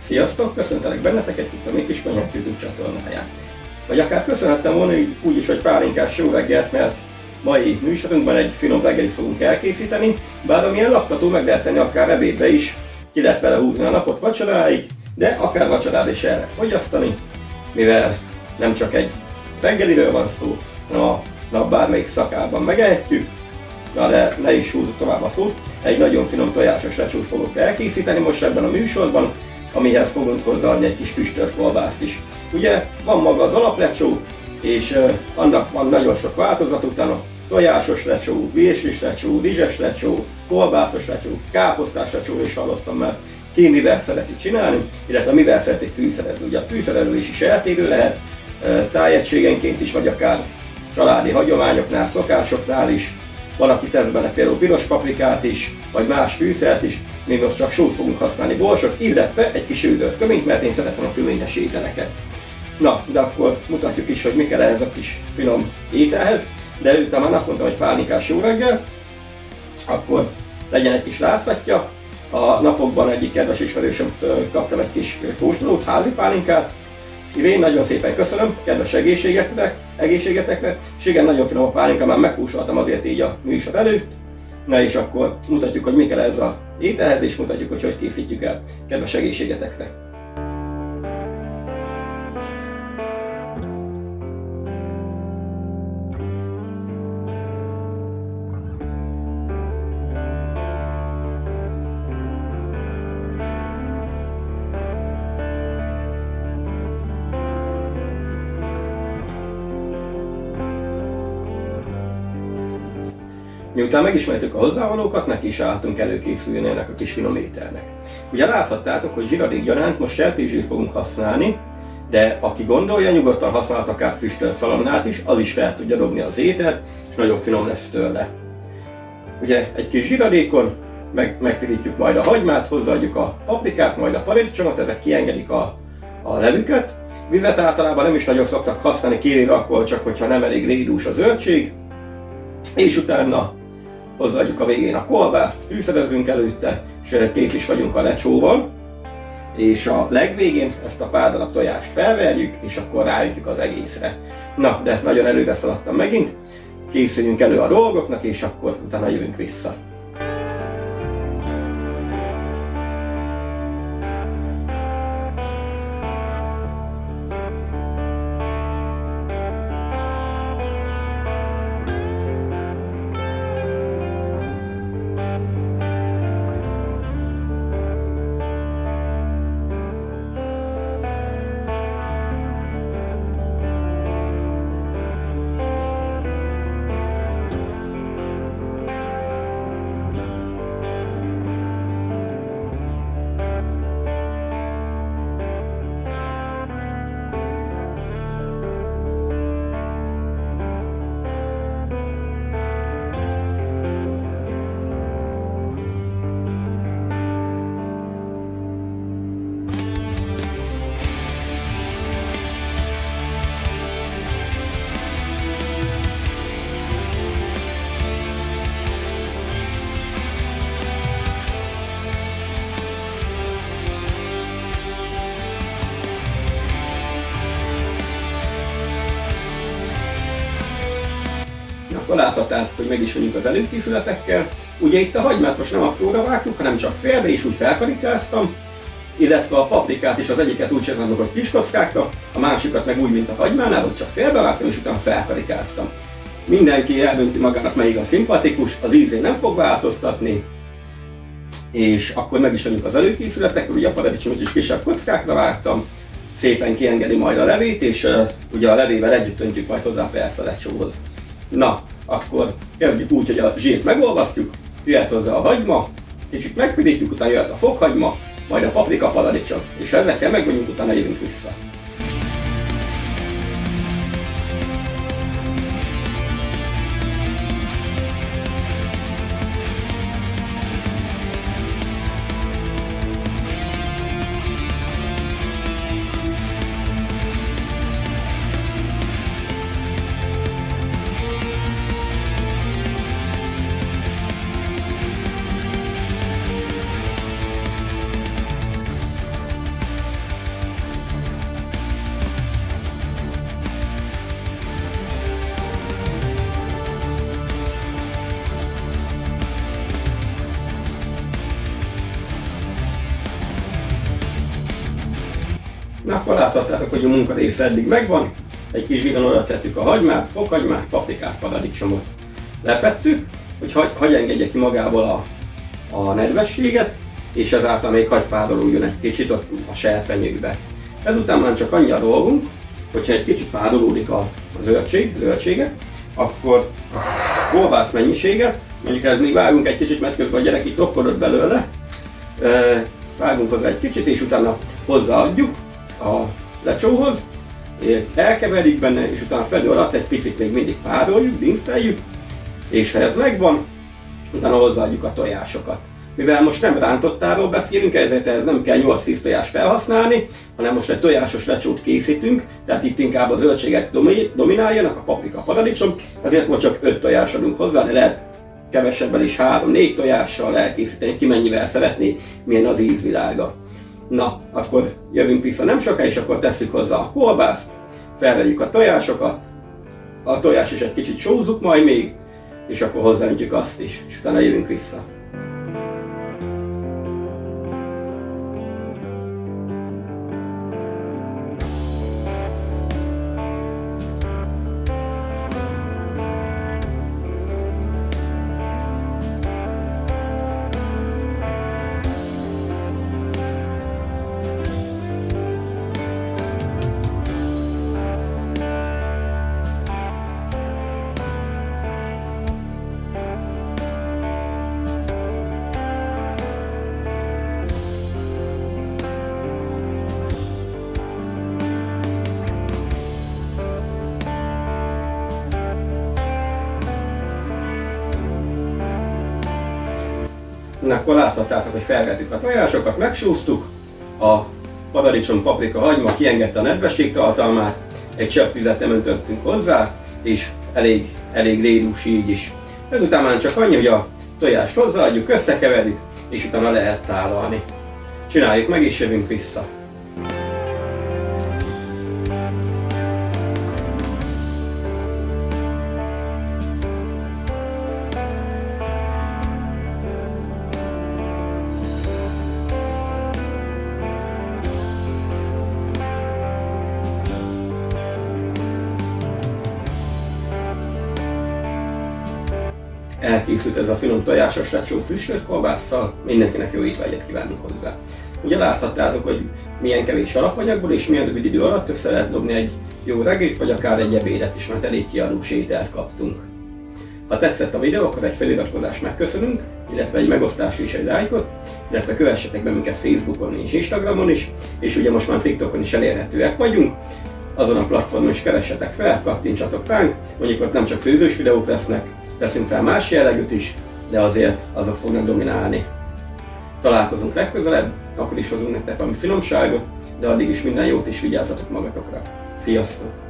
Sziasztok! Köszöntelek benneteket itt a Mi Kis Konyhánk YouTube csatornáján. Vagy akár köszönhettem volna úgy is, hogy pálinkás jó reggelt, mert mai műsorunkban egy finom reggelit fogunk elkészíteni, bár amilyen laktató meg lehet tenni akár ebédbe is, ki lehet vele húzni a napot vacsoráig, de akár vacsorára is el lehet fogyasztani, mivel nem csak egy reggeliről van szó, hanem a nap bármelyik szakában megehetjük. Na de ne is húzzuk tovább a szót, egy nagyon finom tojásos lecsót fogok elkészíteni most ebben a műsorban, amihez fogunk hozzáadni egy kis füstölt kolbászt is. Ugye van maga az alaplecsó, és annak van nagyon sok változat, utána tojásos lecsó, virslis lecsó, rizses lecsó, kolbászos lecsó, káposztás lecsó is hallottam már, ki mivel szereti csinálni, illetve mivel szereti fűszerezni. Ugye a fűszerezés is eltérő lehet, tájegységenként is, vagy akár családi hagyományoknál, szokásoknál is. Van, aki tesz bele például piros paprikát is, vagy más fűszert is, mi most csak sót fogunk használni, borsot, illetve egy kis üdött köményt, mert én szeretem a köményes ételeket. Na, de akkor mutatjuk is, hogy mi kell ehhez a kis finom ételhez, de előtte már azt mondtam, hogy pálinkás jó reggel, akkor legyen egy kis látszatja. A napokban egyik kedves ismerősömtől kaptam egy kis kóstolót, házi pálinkát. Irén, nagyon szépen köszönöm, kedves egészségetekre, és igen, nagyon finom a pálinka, már megkóstoltam azért így a műsor előtt. Na és akkor mutatjuk, hogy mi kell ez az ételhez, és mutatjuk, hogy hogy készítjük el, kedves egészségetekre. Miután megismertük a hozzávalókat, neki is álltunk előkészülni ennek a kis finom ételnek. Ugye láthattátok, hogy zsiradék gyanánt most sertészsírt fogunk használni, de aki gondolja, nyugodtan használhat akár füstölt szalamnát is, az is fel tudja dobni az ételt, és nagyon finom lesz tőle. Ugye egy kis zsiradékon megpirítjuk majd a hagymát, hozzáadjuk a paprikát, majd a paradicsomot, ezek kiengedik a levüket. Vizet általában nem is nagyon szoktak használni, kivéve akkor csak, hogyha nem elég rédús a zöldség. És utána hozzáadjuk a végén a kolbászt, fűszerezzünk előtte, és kész is vagyunk a lecsóval. És a legvégén ezt a pár darab tojást felverjük, és akkor ráütjük az egészre. Na, de nagyon előre szaladtam megint. Készüljünk elő a dolgoknak, és akkor utána jövünk vissza. Akkor láthattátok, hogy meg is vagyunk az előkészületekkel. Ugye itt a hagymát most nem apróra vágtuk, hanem csak félbe, és úgy felkarikáztam. Illetve a paprikát is, az egyiket úgy csináltam, hogy kis kockákra, a másikat meg úgy, mint a hagymánál, hogy csak félbe vágtam, és utána felkarikáztam. Mindenki eldönti magának, melyik a szimpatikus, az ízén nem fog változtatni. És akkor meg is vagyunk az előkészületekkel, ugye a paradicsomot is kisebb kockákra vágtam. Szépen kiengedi majd a levét, és ugye a levével együtt öntjük majd hozzá persze a lecsóhoz. Na, akkor kezdjük úgy, hogy a zsírt megolvasztjuk, jöhet hozzá a hagyma, kicsit megpirítjük, utána jöhet a fokhagyma, majd a paprika, paradicsom, és ha ezekkel meg vagyunk, utána jövünk vissza. akkor láthattátok, hogy a munka része eddig megvan. Egy kis zsíron oda tettük a hagymát, fokhagymát, paprikát, paradicsomot. Lefettük, hogy hagy engedje ki magából a nedvességet, és ezáltal még hagy pároluljon egy kicsit ott a serpenyőbe. Ezután már csak annyi a dolgunk, hogyha egy kicsit párolódik a zöldségek, akkor a kolbász mennyiséget, mondjuk ez még vágunk egy kicsit, mert közben a gyerek itt rokkodott belőle, vágunk hozzá egy kicsit, és utána hozzáadjuk a lecsóhoz, elkeverjük benne, és utána fedő alatt egy picit még mindig pároljuk, dinszteljük, és ha ez megvan, utána hozzáadjuk a tojásokat. Mivel most nem rántottáról beszélünk, ezért ehhez nem kell 8-10 tojást felhasználni, hanem most egy tojásos lecsót készítünk, tehát itt inkább a zöldségek domináljanak, a paprika, paradicsom, ezért most csak 5 tojás adunk hozzá, de lehet kevesebben is 3-4 tojással elkészíteni, ki mennyivel szeretné, milyen az ízvilága. Na, akkor jövünk vissza nem soká, és akkor tesszük hozzá a kolbászt, felvegyük a tojásokat, a tojás is egy kicsit sózzuk majd még, és akkor hozzáöntjük azt is, és utána jövünk vissza. Na, akkor láthattátok, hogy felvettük a tojásokat, megsúztuk, a paradicsom, paprika, hagyma kiengedte a nedvesség tartalmát, egy csepp vizet nem öntöttünk hozzá, és elég rédús így is. Ezután már csak annyi, hogy a tojást hozzáadjuk, összekeverjük, és utána lehet tálalni. Csináljuk meg, és jövünk vissza. Elkészült ez a finom tojásos lecsó füstölt kolbásszal, mindenkinek jó étvágyat kívánunk hozzá. Ugye láthattátok, hogy milyen kevés alapanyagból és milyen rövid idő alatt össze lehet dobni egy jó reggelit, vagy akár egy ebédet is, mert elég kiadós ételt kaptunk. Ha tetszett a videó, akkor egy feliratkozást megköszönünk, illetve egy megosztást és egy lájkot, illetve kövessetek be minket Facebookon és Instagramon is, és ugye most már TikTokon is elérhetőek vagyunk. Azon a platformon is keressetek fel, kattintsatok ránk, mondjuk ott nem csak főzős videók lesznek, teszünk fel más jellegűt is, de azért azok fognak dominálni. Találkozunk legközelebb, akkor is hozunk nektek valami finomságot, de addig is minden jót és vigyázzatok magatokra. Sziasztok!